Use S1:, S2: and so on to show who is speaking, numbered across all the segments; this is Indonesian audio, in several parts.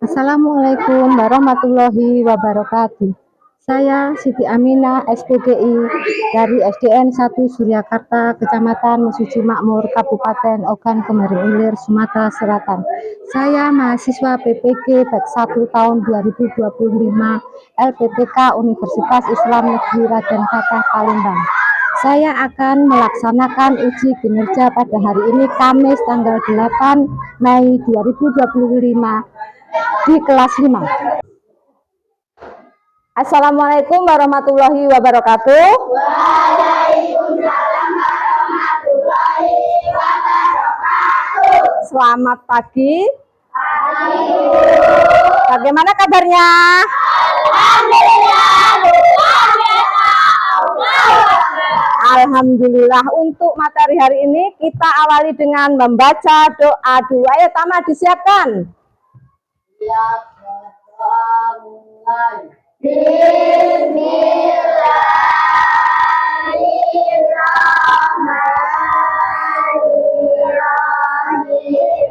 S1: Assalamualaikum warahmatullahi wabarakatuh. Saya Siti Aminah, SPDI dari SDN 1 Suryakarta, Kecamatan Mesuji Makmur, Kabupaten Ogan Komering Ilir, Sumatera Selatan. Saya mahasiswa PPG Batch 1 tahun 2025 LPTK Universitas Islam Negeri Raden Fatah Palembang. Saya akan melaksanakan uji kinerja pada hari ini Kamis tanggal 8 Mei 2025 di kelas 5. Assalamualaikum warahmatullahi wabarakatuh. Waalaikumsalam warahmatullahi wabarakatuh. Selamat pagi. Bagaimana kabarnya? Alhamdulillah. Untuk materi hari ini kita awali dengan membaca doa dulu. Ayo Tama, disiapkan. Bismillahirrahmanirrahim.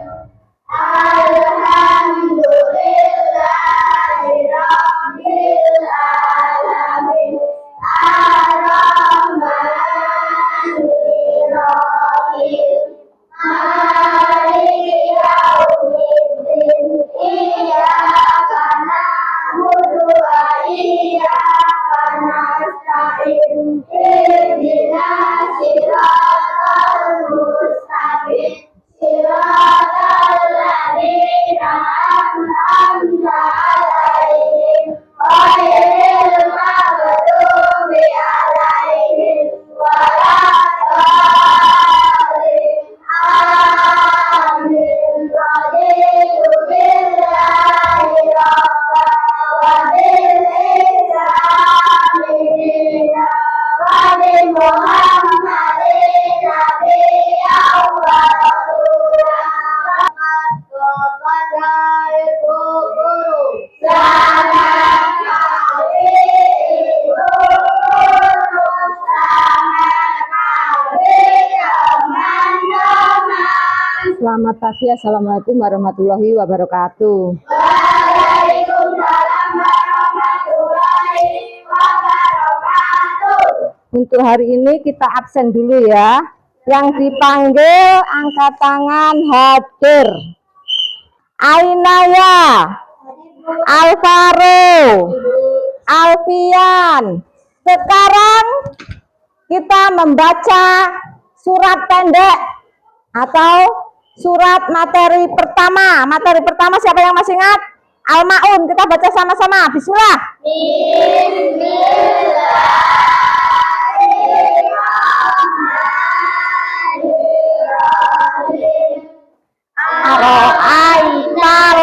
S1: Alhamdulillahirabbil alamin. Ar-Rahmanir-Rahim. Maliki yaumiddin. Iyyaka na'budu wa iyyaka nasta'in. Ihdinas siratal mustaqim. Siratal ladzina an'amta 'alaihim ghairil maghdubi 'alaihim waladdallin. Amin. Raditu billahi rabban wa bil islami dinan wa bi Muhammadin nabiyyan wa rasulan. Kepada ibu guru, selamat pagi ibu guru, selamat pagi teman-teman. Selamat pagi, assalamualaikum warahmatullahi wabarakatuh. Waalaikumsalam warahmatullahi wabarakatuh. Untuk hari ini kita absen dulu ya. Yang dipanggil angkat tangan hadir. Ainaya, Alvaro, Alfian. Sekarang kita membaca surat pendek atau surat materi pertama. Materi pertama siapa yang masih ingat? Al-Ma'un. Kita baca sama-sama. Bismillah. Bismillahirrahmanirrahim. Ar-Aital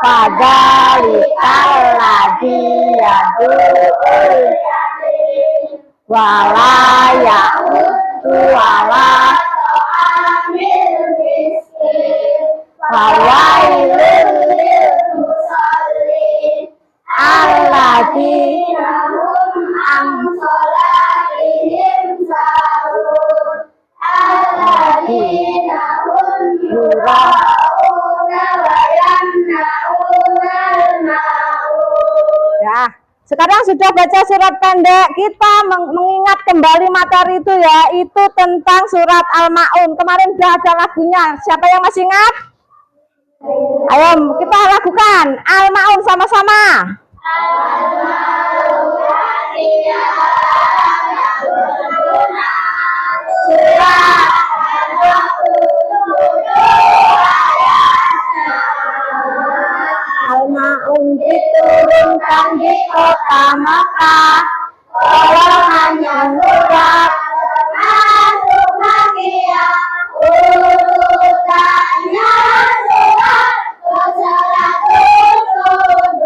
S1: Fadzalikal ladzi yad'ul wala ya'uddu wala ta'amil miskin fawailul lil musallin alladzina hum an sholatihim sahun alladzina hum yura'una wa yamna'unal ma'un. Ya, sekarang sudah baca surat pendek, kita mengingat kembali materi itu ya, itu tentang surat Al-Ma'un. Kemarin sudah ada lagunya, siapa yang masih ingat? Ayo kita lakukan Al-Ma'un sama-sama. Al-Ma'un diturunkan di kota Makkah, golongannya surat termasuk Makkiyah, urutannya surat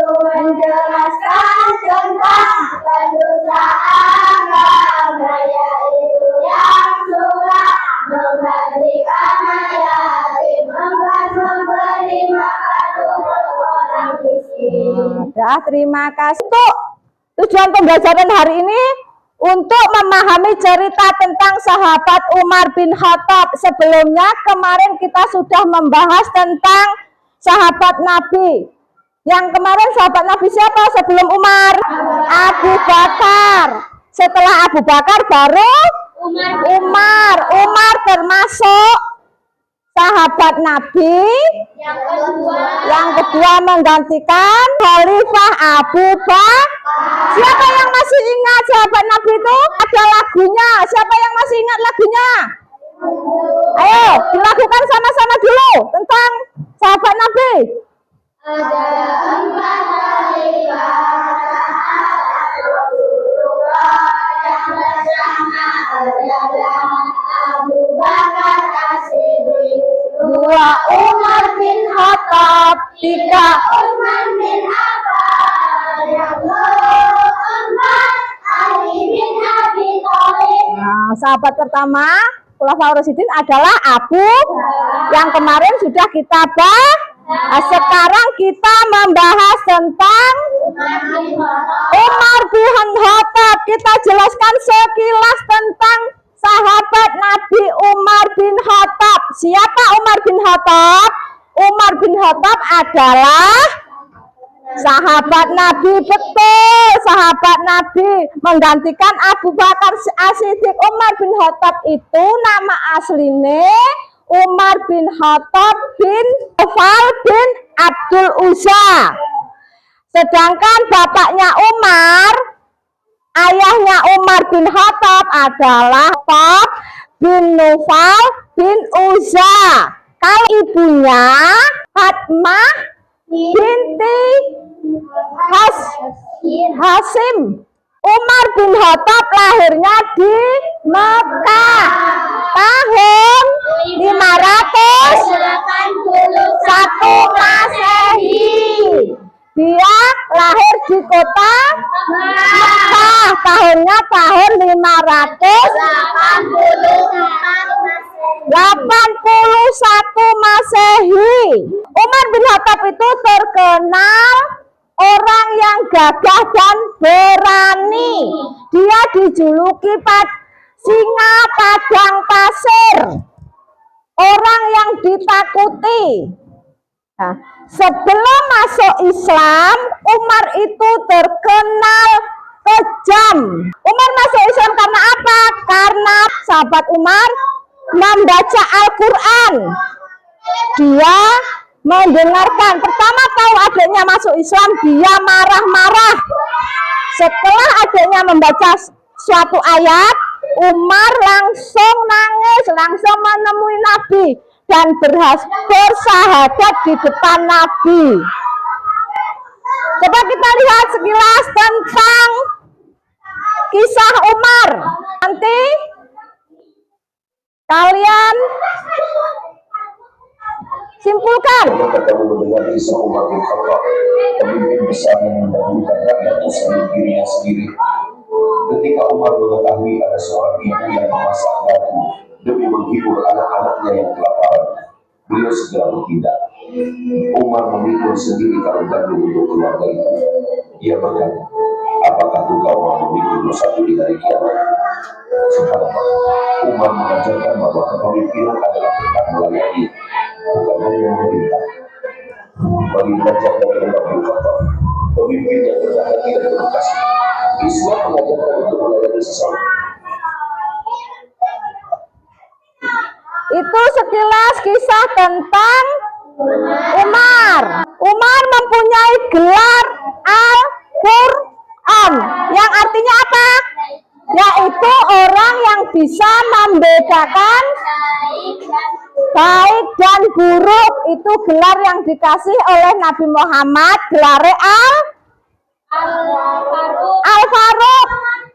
S1: menjelaskan tentang pendosaan agama, yaitu yang surat memberikan yatim, memberi makan untuk orang miskin. Terima kasih. Untuk tujuan pembelajaran hari ini
S2: untuk memahami cerita tentang sahabat Umar bin Khattab. Sebelumnya kemarin kita sudah membahas tentang sahabat Nabi. Yang kemarin sahabat Nabi siapa sebelum Umar? Abu Bakar. Setelah Abu Bakar baru Umar. Umar termasuk sahabat Nabi yang kedua menggantikan Khalifah Abu Bakar. Siapa yang masih ingat sahabat Nabi itu? Ada lagunya. Siapa yang masih ingat lagunya? Ayo dilakukan sama-sama dulu tentang sahabat Nabi.
S3: Ada empat khalifah yang bersama adalah Abu Bakar As-Siddiq,
S2: Dua Umar bin Khattab, tiga
S3: Utsman bin Affan, yang keempat Ali bin Abi Thalib.
S2: Nah, sahabat pertama Khulafaur Rasyidin adalah Abu yang kemarin sudah kita bahas. Nah, sekarang kita membahas tentang Umar bin Khattab. Kita jelaskan sekilas tentang sahabat Nabi Umar bin Khattab. Siapa Umar bin Khattab? Umar bin Khattab adalah sahabat Nabi, betul, sahabat Nabi, menggantikan Abu Bakar As-Siddiq. Umar bin Khattab itu nama aslinya Umar bin Khattab bin Nawfal bin Abdul Uzza. Sedangkan bapaknya Umar, ayahnya Umar bin Khattab adalah Khattab bin Nawfal bin Uzza. Kalau ibunya Fatmah binti Hasim. Umar bin Khattab lahirnya di Mekah tahun 501 Masehi. Dia lahir di kota Mekah, tahunnya tahun 581 Masehi. Umar bin Khattab itu terkenal orang yang gagah dan berani. Dia dijuluki singa padang pasir, orang yang ditakuti. Nah, sebelum masuk Islam, Umar itu terkenal kejam. Umar masuk Islam karena apa? Karena sahabat Umar membaca Al-Quran. Dia mendengarkan, pertama tahu adiknya masuk Islam, dia marah-marah. Setelah adiknya membaca suatu ayat, Umar langsung nangis, langsung menemui Nabi dan bersahadat di depan Nabi. Coba kita lihat sekilas tentang kisah Umar. Nanti kalian simpulkan.
S4: Ketika kamu mendengar kisah Umar bin Khattab, pemimpin besar yang mendahulukan rakyat usaha dirinya sendiri. Ketika Umar mengetahui ada seorang ibu yang memasak batu demi menghibur anak-anaknya yang kelaparan, beliau segera bertindak. Umar memikul sendiri karung gandum untuk keluarga itu. Ia berkata, apakah engkau mau memikul satu di hari kiamat? Subhanallah, Umar mengajarkan bahwa kepemimpinan adalah tentang melayani, bukan hanya memerintah. Bagi derajat dari Umar bin Khattab, pemimpin yang rendah hati dan penuh kasih, Islam mengajarkan untuk melayani sesama.
S2: Itu sekilas kisah tentang Umar. Umar mempunyai gelar Al-Quran, yang artinya apa? Yaitu orang yang bisa membedakan baik dan buruk. Itu gelar yang dikasih oleh Nabi Muhammad, gelar Al-Faruq.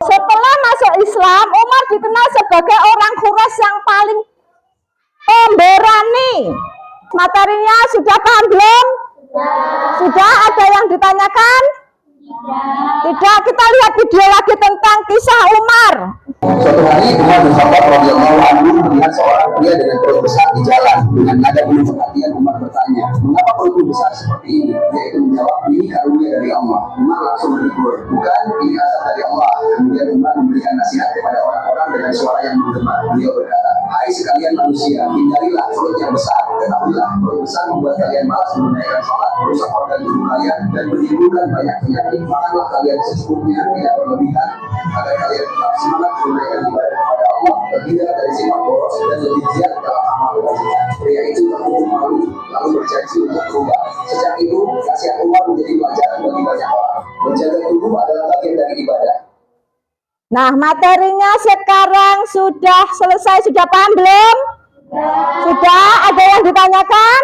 S2: Setelah masuk Islam, Umar dikenal sebagai orang Quraisy yang paling pemberani. Materinya sudah paham belum? Sudah ada yang ditanyakan? Tidak, kita lihat video lagi tentang kisah Umar.
S5: Suatu hari Umar bin Khattab radhiyallahu anhu melihat seorang pria dengan perut besar di jalan. Dengan nada penuh perhatian Umar bertanya, mengapa perutmu besar seperti ini? Dia itu menjawab, ini karunia dari Allah. Umar langsung menegur, bukan, ini asal dari Allah. Kemudian Umar memberikan nasihat kepada orang-orang dengan suara yang menggema. Beliau berkata, hai sekalian manusia, hindarilah perut yang besar. Ketahuilah, perut besar membuat kalian malas menunaikan sholat, merusak organ tubuh kalian, dan menimbulkan banyak penyakit. Makanlah kalian secukupnya, tidak berlebihan, agar kalian tetap semangat menunaikan ibadah kepada Allah, terhindar dari sifat boros dan lebih giat dalam amal kebajikan. Pria itu tertutup malu, lalu berjanji untuk berubah. Sejak itu, nasihat Umar menjadi pelajaran bagi banyak orang. Menjaga tubuh adalah bagian dari ibadah.
S2: Nah, materinya sekarang sudah selesai, sudah paham belum? Sudah? Ada yang ditanyakan?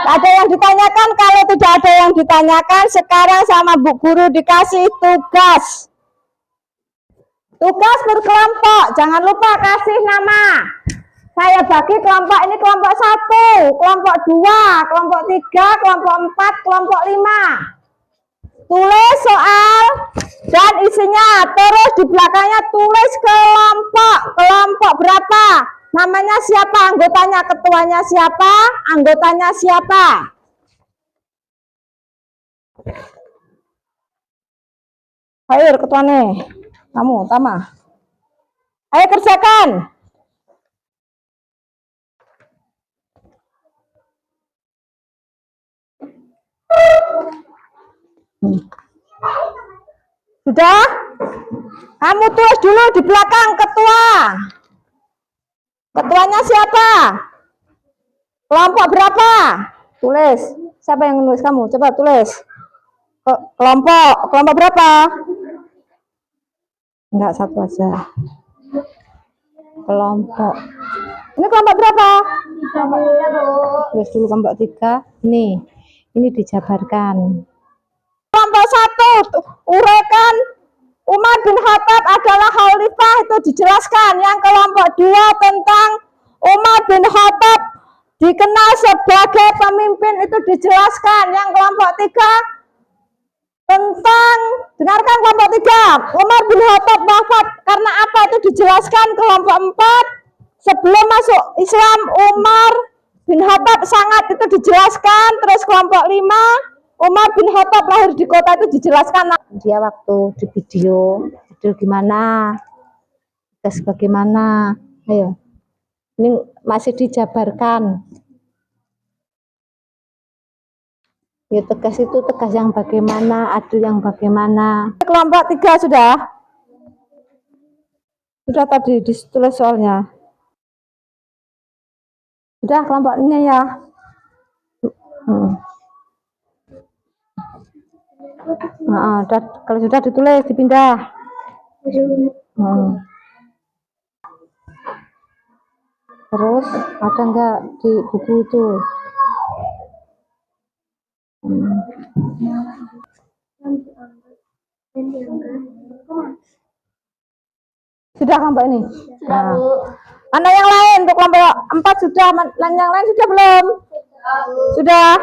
S2: Ada yang ditanyakan? Kalau tidak ada yang ditanyakan, sekarang sama Bu Guru dikasih tugas. Tugas berkelompok, jangan lupa kasih nama. Saya bagi kelompok ini kelompok 1, kelompok 2, kelompok 3, kelompok 4, kelompok 5. Tulis soal dan isinya, terus di belakangnya tulis kelompok berapa, namanya siapa, anggotanya, ketuanya siapa, anggotanya siapa. Ayo ketuanya, kamu, Tama. Ayo kerjakan. Sudah? Kamu tulis dulu di belakang ketua. Ketuanya siapa? Kelompok berapa? Tulis. Siapa yang nulis kamu? Coba tulis. Kelompok berapa? Enggak, satu aja. Kelompok. Ini kelompok berapa? Tulis dulu kelompok 3. Ini dijabarkan. Kelompok 1, uraikan Umar bin Khattab adalah khalifah, itu dijelaskan. Yang kelompok 2 tentang Umar bin Khattab dikenal sebagai pemimpin, itu dijelaskan. Yang kelompok 3 tentang, dengarkan kelompok 3, Umar bin Khattab wafat karena apa, itu dijelaskan. Kelompok 4, sebelum masuk Islam Umar bin Khattab sangat, itu dijelaskan. Terus kelompok 5, Umar bin Khattab lahir di kota, itu dijelaskan. Dia waktu di video gimana, tes bagaimana, ayo. Ini masih dijabarkan. Ya, tegas itu tegas yang bagaimana, adu yang bagaimana. Kelompok 3 sudah? Sudah tadi ditulis soalnya. Sudah kelompok ini ya. Kalau sudah ditulis, dipindah. Terus ada enggak di buku itu? Sudah kelompok ini? Mana yang lain? Untuk kelompok 4 sudah, yang lain sudah belum? Sudah?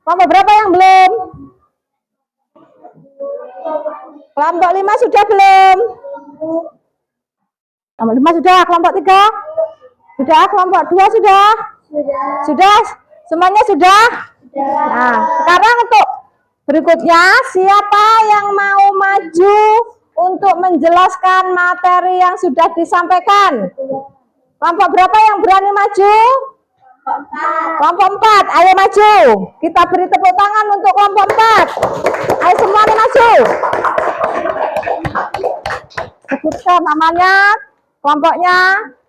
S2: Kelompok berapa yang belum? Kelompok 5 sudah belum? Kelompok 5 sudah, kelompok 3? Sudah, kelompok 2 sudah? Sudah? Semuanya sudah? Nah, sekarang untuk berikutnya, siapa yang mau maju untuk menjelaskan materi yang sudah disampaikan? Kelompok berapa yang berani maju? Kelompok 4, ayo maju. Kita beri tepuk tangan untuk kelompok 4. Ayo semuanya maju. Sebutkan namanya, kelompoknya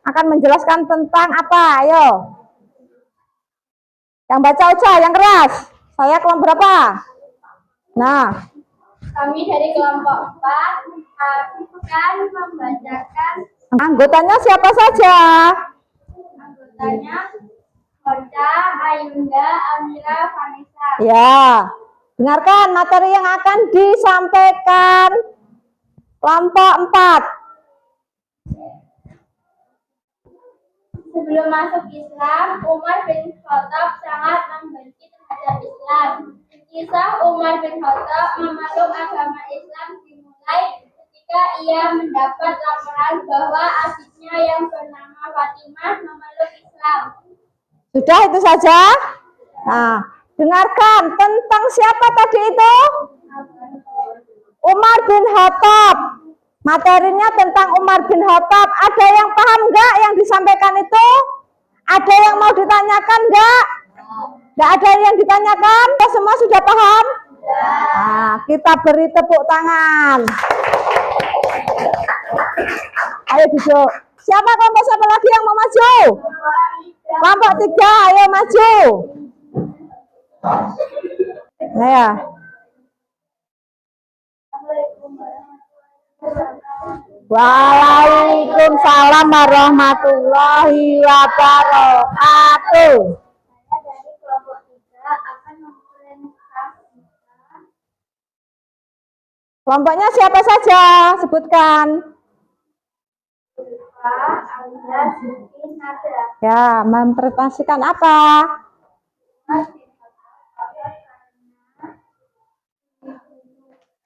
S2: akan menjelaskan tentang apa, ayo. Yang baca aja, yang keras. Saya kelompok berapa? Nah.
S3: Kami dari kelompok 4 akan membacakan.
S2: Anggotanya siapa saja?
S3: Anggotanya Hoca, Ayunda, Amira, Vanessa.
S2: Ya, dengarkan materi yang akan disampaikan kelompok 4.
S3: Sebelum masuk Islam, Umar bin Khattab sangat membenci terhadap Islam. Kisah Umar bin Khattab memeluk agama Islam dimulai ketika ia mendapat laporan bahwa adiknya yang bernama Fatimah memeluk Islam.
S2: Sudah itu saja. Nah, dengarkan tentang siapa tadi itu? Umar bin Khattab. Materinya tentang Umar bin Khattab. Ada yang paham nggak yang disampaikan itu? Ada yang mau ditanyakan nggak? Nggak ada yang ditanyakan? Semua sudah paham? Nah, kita beri tepuk tangan. Ayo duduk. Siapa kelompok siapa lagi yang mau maju? Kelompok 3, ayo maju. Ya. Waalaikumsalam warahmatullahi wabarakatuh.
S3: Saya dari kelompok 3 akan mempresentasikan
S2: Kelompoknya siapa saja? Sebutkan.
S3: Alda, Siti, Nada.
S2: Ya, mempresentasikan apa?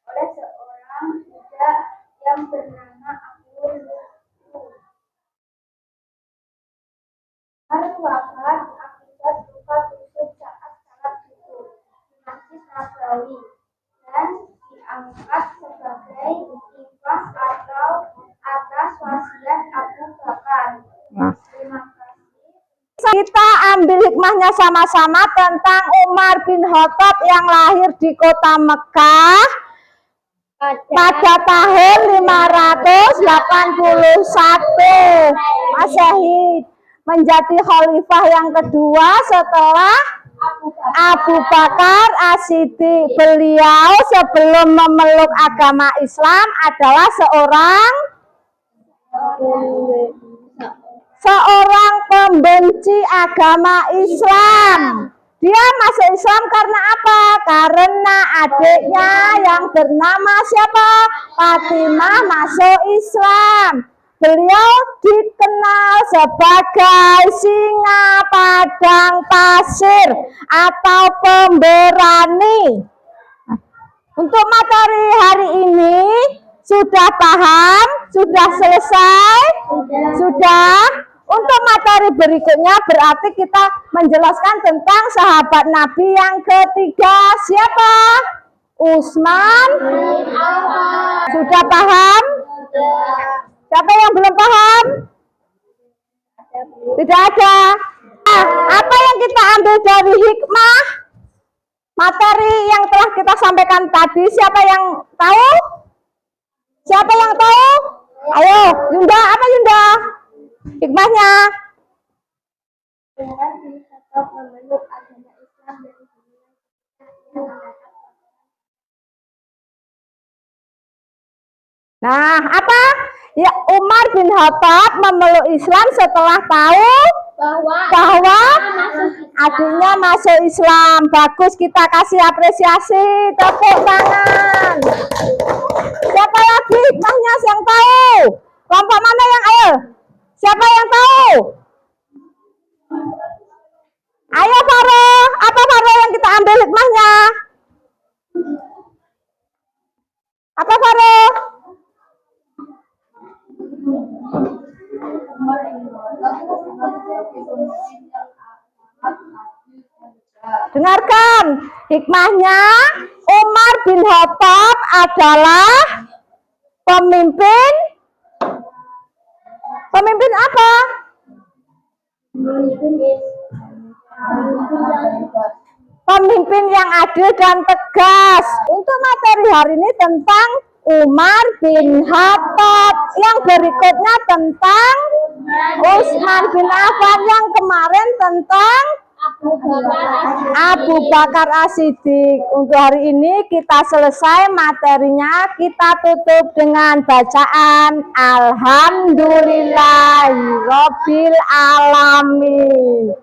S3: Oleh seorang budak yang bernama Abu Lu'lu'. Wafat akibat luka tusuk saat salat subuh di Masjid Nabawi dan diangkat sebagai hifah atau atas wasiat Abu Bakar. Terima kasih.
S2: Kita ambil hikmahnya sama-sama tentang Umar bin Khattab yang lahir di kota Mekah pada tahun 581 Masehi, menjadi khalifah yang kedua setelah Abu Bakar As-Siddiq. Beliau sebelum memeluk agama Islam adalah seorang pembenci agama Islam. Dia masuk Islam karena apa? Karena adiknya yang bernama siapa? Fatimah masuk Islam. Beliau dikenal sebagai singa padang pasir atau pemberani. Untuk materi hari ini sudah paham? Sudah selesai? Sudah? Untuk materi berikutnya berarti kita menjelaskan tentang sahabat Nabi yang ketiga. Siapa? Utsman. Sudah paham? Siapa yang belum paham? Tidak ada. Apa yang kita ambil dari hikmah materi yang telah kita sampaikan tadi? Siapa yang tahu? Siapa yang tahu? Ayo, Yunda, apa Yunda? Hikmahnya?
S3: Umar bin Khattab memeluk agama Islam dari
S2: Nah, apa? Ya, Umar bin Khattab memeluk Islam setelah tahu bahwa adiknya masuk Islam. Bagus, kita kasih apresiasi, tepuk tangan. Siapa lagi hikmahnya yang tahu? Kelompok mana yang ayo? Siapa yang tahu? Ayo Faro, apa Faro yang kita ambil hikmahnya? Apa Faro? Dengarkan, hikmahnya Umar bin Khattab adalah pemimpin apa? Pemimpin yang adil dan tegas. Untuk materi hari ini tentang Umar bin Khattab. Yang berikutnya tentang Utsman bin Affan. Yang kemarin tentang Abu Bakar As-Siddiq. Untuk hari ini kita selesai materinya. Kita tutup dengan bacaan Alhamdulillahirabbil alamin.